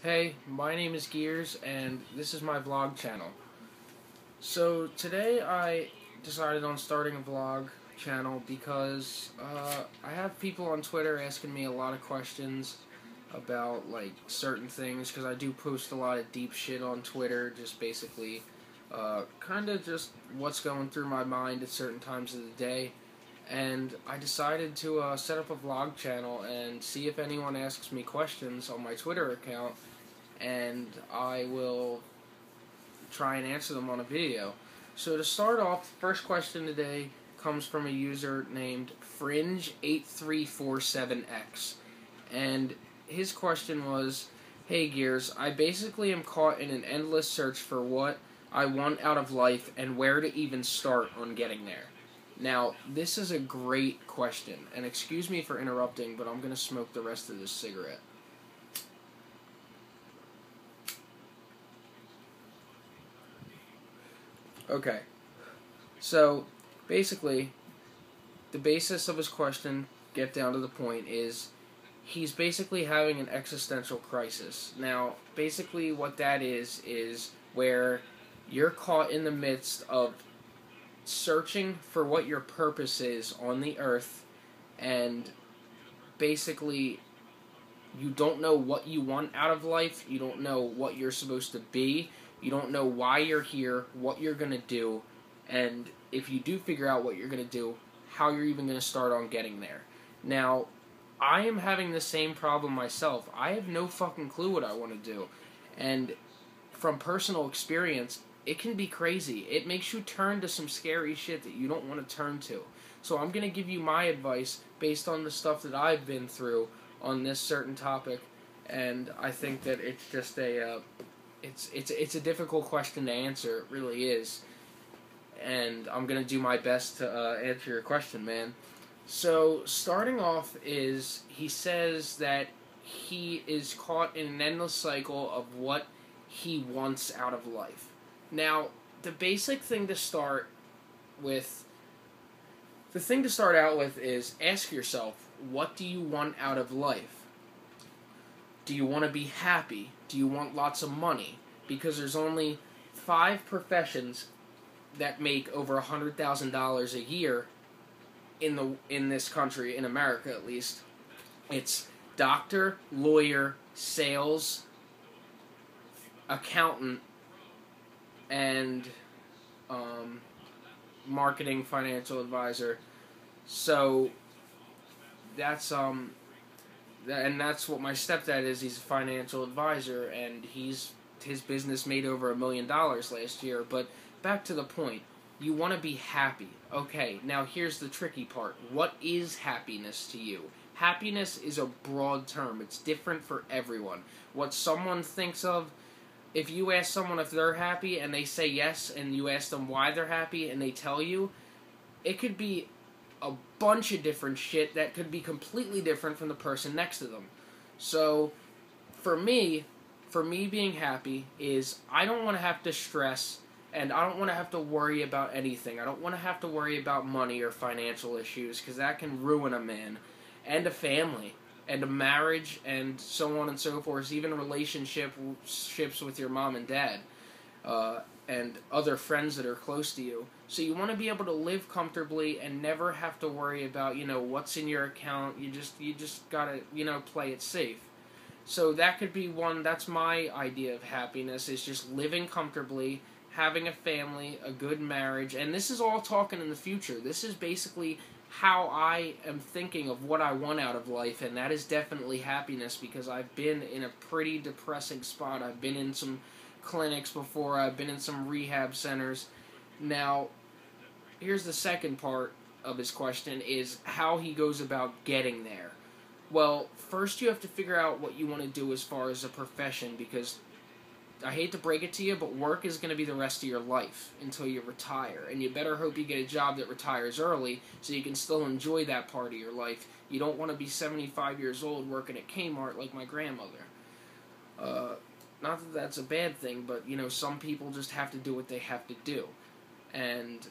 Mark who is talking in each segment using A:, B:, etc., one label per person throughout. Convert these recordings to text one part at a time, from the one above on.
A: Hey, my name is Gears, and this is my vlog channel. So today I decided on starting a vlog channel because I have people on Twitter asking me a lot of questions about like certain things, because I do post a lot of deep shit on Twitter, just basically kind of just what's going through my mind at certain times of the day. And I decided to set up a vlog channel and see if anyone asks me questions on my Twitter account, and I will try and answer them on a video. So to start off, the first question today comes from a user named Fringe8347X, and his question was, "Hey Gears, I basically am caught in an endless search for what I want out of life and where to even start on getting there." Now, this is a great question, and excuse me for interrupting, but I'm going to smoke the rest of this cigarette. Okay, so basically, the basis of his question, get down to the point, is he's basically having an existential crisis. Now, basically what that is where you're caught in the midst of searching for what your purpose is on the earth, and basically you don't know what you want out of life, you don't know what you're supposed to be, you don't know why you're here, what you're going to do, and if you do figure out what you're going to do, how you're even going to start on getting there. Now, I am having the same problem myself. I have no fucking clue what I want to do, and from personal experience, it can be crazy. It makes you turn to some scary shit that you don't want to turn to. So I'm going to give you my advice based on the stuff that I've been through on this certain topic, and I think that it's just it's a difficult question to answer. It really is, and I'm going to do my best to answer your question, man. So starting off is, he says that he is caught in an endless cycle of what he wants out of life. Now, the basic thing to start out with is ask yourself, what do you want out of life? Do you want to be happy? Do you want lots of money? Because there's only 5 professions that make over $100,000 a year in this country, in America at least. It's doctor, lawyer, sales, accountant, and marketing financial advisor. So that's and that's what my stepdad is. He's a financial advisor, and his business made over $1 million last year. But back to the point, you want to be happy. Okay, now here's the tricky part. What is happiness to you? Happiness is a broad term. It's different for everyone. What someone thinks of, if you ask someone if they're happy and they say yes, and you ask them why they're happy and they tell you, it could be a bunch of different shit that could be completely different from the person next to them. So, for me being happy is, I don't want to have to stress, and I don't want to have to worry about anything. I don't want to have to worry about money or financial issues, because that can ruin a man and a family and a marriage and so on and so forth, even relationships with your mom and dad, and other friends that are close to you. So you want to be able to live comfortably and never have to worry about, what's in your account. You just gotta, play it safe. So that could be one. That's my idea of happiness, is just living comfortably, having a family, a good marriage, and this is all talking in the future. This is basically how I am thinking of what I want out of life, and that is definitely happiness, because I've been in a pretty depressing spot. I've been in some clinics before, I've been in some rehab centers. Now, here's the second part of his question, is how he goes about getting there. Well, first you have to figure out what you want to do as far as a profession, because I hate to break it to you, but work is going to be the rest of your life until you retire. And you better hope you get a job that retires early so you can still enjoy that part of your life. You don't want to be 75 years old working at Kmart like my grandmother. Not that that's a bad thing, but, some people just have to do what they have to do. And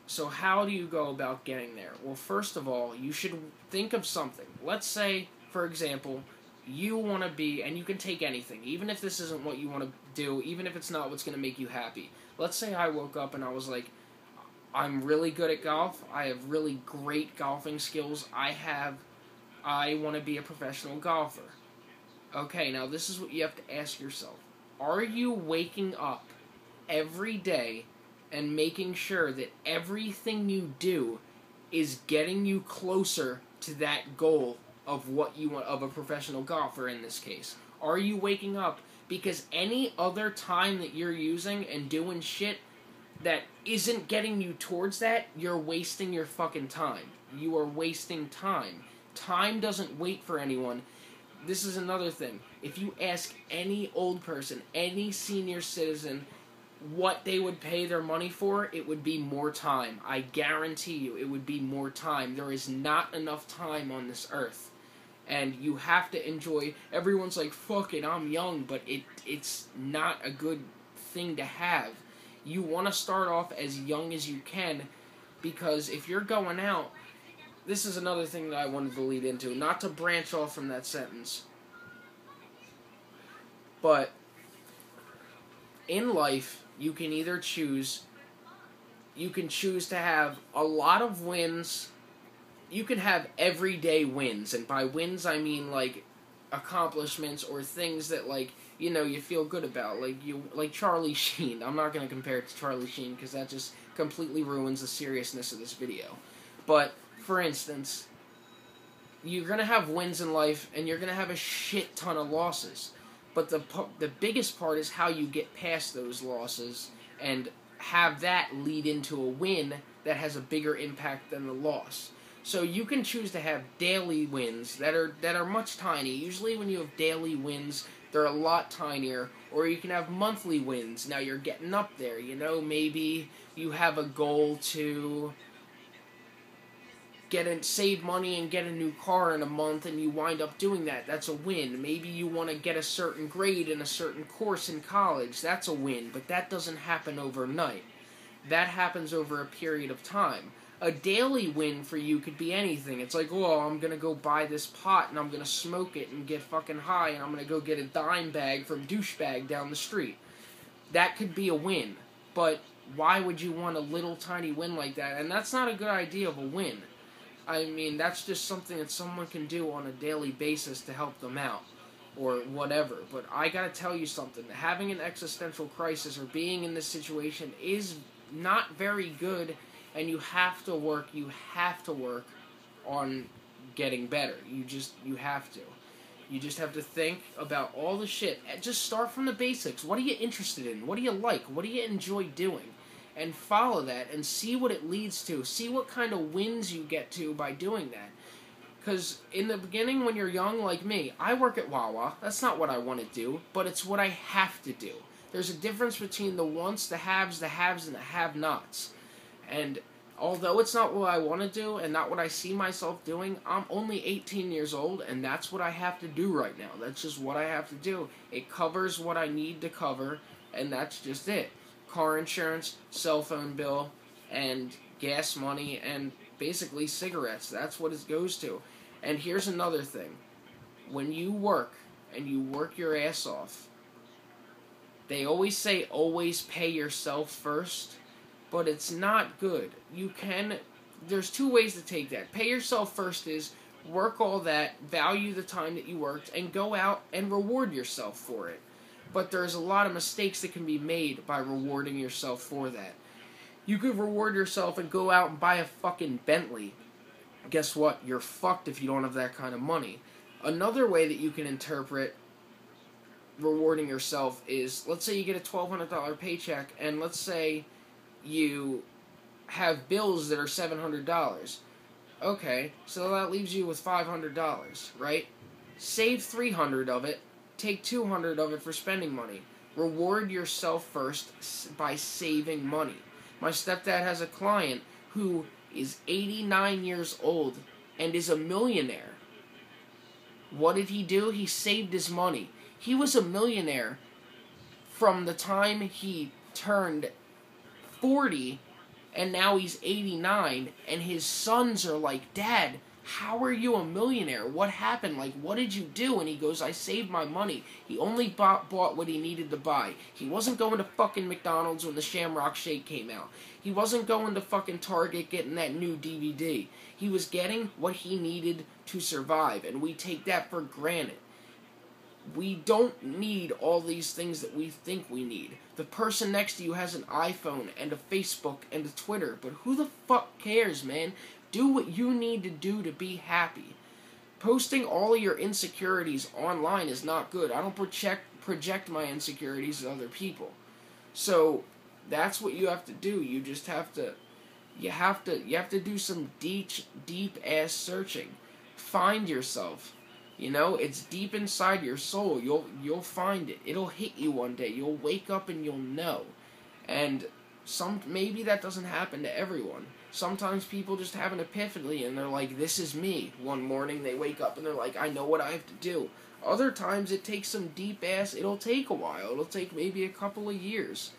A: so how do you go about getting there? Well, first of all, you should think of something. Let's say, for example, you want to be, and you can take anything, even if this isn't what you want to do, even if it's not what's going to make you happy. Let's say I woke up and I was like, I'm really good at golf, I have really great golfing skills, I want to be a professional golfer. Okay, now this is what you have to ask yourself. Are you waking up every day and making sure that everything you do is getting you closer to that goal of what you want, of a professional golfer in this case? Are you waking up because any other time that you're using and doing shit that isn't getting you towards that, you're wasting your fucking time. You are wasting time. Time doesn't wait for anyone. This is another thing. If you ask any old person, any senior citizen, what they would pay their money for, it would be more time. I guarantee you, it would be more time. There is not enough time on this earth. And you have to enjoy. Everyone's like, fuck it, I'm young, but it's not a good thing to have. You want to start off as young as you can, because if you're going out, this is another thing that I wanted to lead into, not to branch off from that sentence, but in life, you can either choose, you can choose to have a lot of wins. You can have everyday wins, and by wins I mean like accomplishments or things that, like, you know, you feel good about, like Charlie Sheen. I'm not going to compare it to Charlie Sheen because that just completely ruins the seriousness of this video. But for instance, you're going to have wins in life and you're going to have a shit ton of losses. But the biggest part is how you get past those losses and have that lead into a win that has a bigger impact than the loss. So you can choose to have daily wins that are much tiny. Usually when you have daily wins, they're a lot tinier. Or you can have monthly wins. Now you're getting up there, you know. Maybe you have a goal to save money and get a new car in a month, and you wind up doing that. That's a win. Maybe you want to get a certain grade in a certain course in college. That's a win, but that doesn't happen overnight. That happens over a period of time. A daily win for you could be anything. It's like, oh, I'm going to go buy this pot, and I'm going to smoke it and get fucking high, and I'm going to go get a dime bag from Douchebag down the street. That could be a win. But why would you want a little tiny win like that? And that's not a good idea of a win. I mean, that's just something that someone can do on a daily basis to help them out, or whatever. But I gotta tell you something. Having an existential crisis or being in this situation is not very good, and you have to work on getting better. You have to. You just have to think about all the shit. Just start from the basics. What are you interested in? What do you like? What do you enjoy doing? And follow that and see what it leads to. See what kind of wins you get to by doing that. Because in the beginning, when you're young like me, I work at Wawa. That's not what I want to do, but it's what I have to do. There's a difference between the wants, the haves, and the have-nots. And although it's not what I want to do and not what I see myself doing, I'm only 18 years old, and that's what I have to do right now. That's just what I have to do. It covers what I need to cover, and that's just it. Car insurance, cell phone bill, and gas money, and basically cigarettes. That's what it goes to. And here's another thing. When you work, and you work your ass off, they always say always pay yourself first, but it's not good. There's two ways to take that. Pay yourself first is work all that, value the time that you worked, and go out and reward yourself for it. But there's a lot of mistakes that can be made by rewarding yourself for that. You could reward yourself and go out and buy a fucking Bentley. Guess what? You're fucked if you don't have that kind of money. Another way that you can interpret rewarding yourself is, let's say you get a $1,200 paycheck, and let's say you have bills that are $700. Okay, so that leaves you with $500, right? Save $300 of it. Take $200 of it for spending money. Reward yourself first by saving money. My stepdad has a client who is 89 years old and is a millionaire. What did he do? He saved his money. He was a millionaire from the time he turned 40, and now he's 89, and his sons are like, Dad, how are you a millionaire? What happened? Like, what did you do? And he goes, I saved my money. He only bought what he needed to buy. He wasn't going to fucking McDonald's when the Shamrock Shake came out. He wasn't going to fucking Target getting that new DVD. He was getting what he needed to survive, and we take that for granted. We don't need all these things that we think we need. The person next to you has an iPhone and a Facebook and a Twitter, but who the fuck cares, man? Do what you need to do to be happy. Posting all of your insecurities online is not good. I don't project my insecurities to other people. So that's what you have to do. You just have to you have to do some deep ass searching. Find yourself. You know, it's deep inside your soul. You'll find it. It'll hit you one day. You'll wake up and you'll know. And maybe that doesn't happen to everyone. Sometimes people just have an epiphany and they're like, this is me. One morning they wake up and they're like, I know what I have to do. Other times it takes some deep ass, it'll take a while. It'll take maybe a couple of years.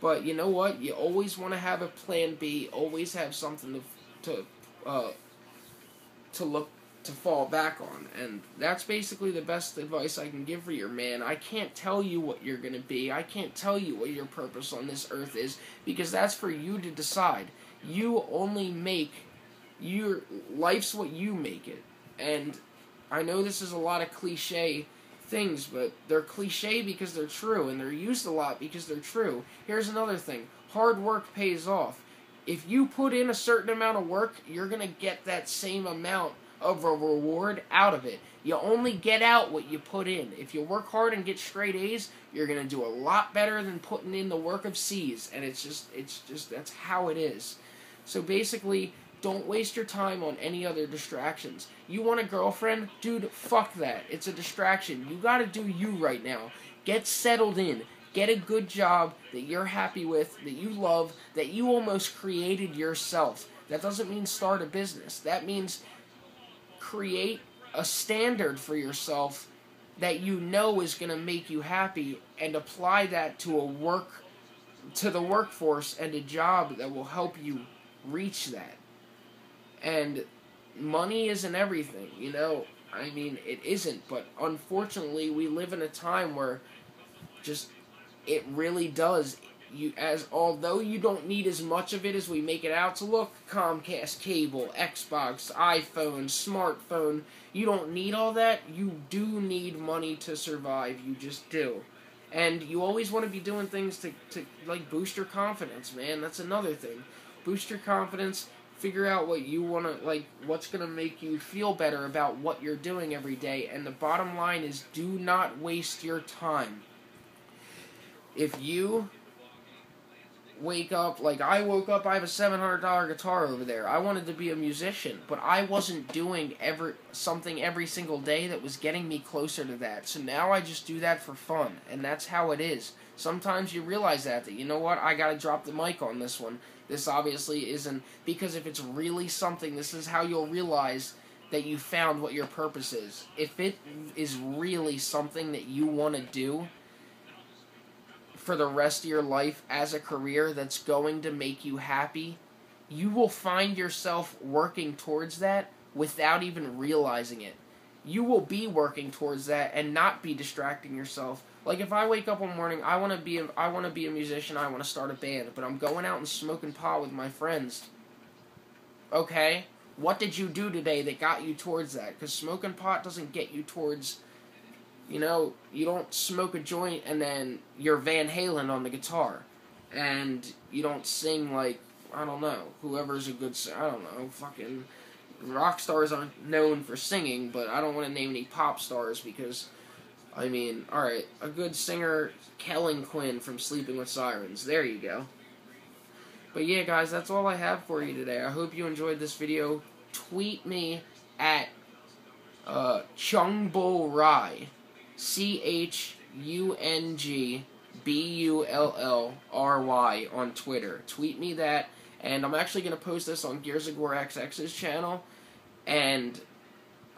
A: But you know what? You always want to have a plan B. Always have something to fall back on. And that's basically the best advice I can give for your man. I can't tell you what you're going to be. I can't tell you what your purpose on this earth is, because that's for you to decide. You only make your life's what you make it. And I know this is a lot of cliche things, but they're cliche because they're true, and they're used a lot because they're true. Here's another thing. Hard work pays off. If you put in a certain amount of work, you're going to get that same amount of a reward out of it. You only get out what you put in. If you work hard and get straight A's, you're going to do a lot better than putting in the work of C's. And it's just that's how it is. So basically, don't waste your time on any other distractions. You want a girlfriend? Dude, fuck that. It's a distraction. You gotta do you right now. Get settled in. Get a good job that you're happy with, that you love, that you almost created yourself. That doesn't mean start a business. That means create a standard for yourself that you know is going to make you happy, and apply that to the workforce and a job that will help you reach that. And money isn't everything, you know. I mean, it isn't, but unfortunately we live in a time where just it really does. Although you don't need as much of it as we make it out to look, Comcast cable, Xbox, iPhone, smartphone, you don't need all that. You do need money to survive. You just do. And you always want to be doing things to like boost your confidence, man. That's another thing. Boost your confidence. Figure out what you want to, like, what's going to make you feel better about what you're doing every day. And the bottom line is, do not waste your time. If you wake up, like I woke up, I have a $700 guitar over there. I wanted to be a musician, but I wasn't doing something every single day that was getting me closer to that. So now I just do that for fun, and that's how it is. Sometimes you realize that you know what, I gotta drop the mic on this one. This obviously isn't, because if it's really something, this is how you'll realize that you found what your purpose is. If it is really something that you want to do for the rest of your life as a career that's going to make you happy, you will find yourself working towards that without even realizing it. You will be working towards that and not be distracting yourself. Like if I wake up one morning, I want to be a musician, I want to start a band, but I'm going out and smoking pot with my friends. Okay, what did you do today that got you towards that? Because smoking pot doesn't get you towards, you know, you don't smoke a joint and then you're Van Halen on the guitar. And you don't sing like, I don't know, whoever's a good singer, I don't know, fucking rock stars aren't known for singing, but I don't want to name any pop stars because, I mean, alright, a good singer, Kellen Quinn from Sleeping with Sirens, there you go. But yeah, guys, that's all I have for you today. I hope you enjoyed this video. Tweet me at Chungbull Rai, ChungBullRy on Twitter. Tweet me that, and I'm actually going to post this on Gearsofgorexx's channel, and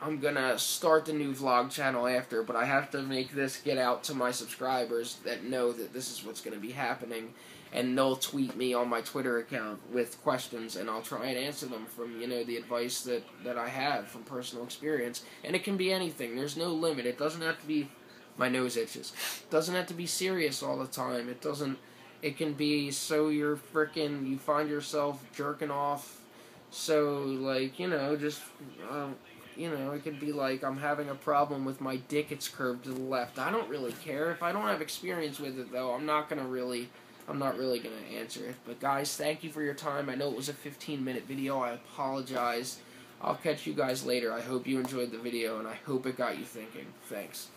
A: I'm going to start the new vlog channel after, but I have to make this get out to my subscribers that know that this is what's going to be happening. and they'll tweet me on my Twitter account with questions, and I'll try and answer them from, the advice that I have from personal experience. And it can be anything. There's no limit. It doesn't have to be, my nose itches. It doesn't have to be serious all the time. It can be so you find yourself jerking off, so, like, it could be like, I'm having a problem with my dick, it's curved to the left. I don't really care. If I don't have experience with it, though, I'm not really going to answer it. But, guys, thank you for your time. I know it was a 15-minute video. I apologize. I'll catch you guys later. I hope you enjoyed the video, and I hope it got you thinking. Thanks.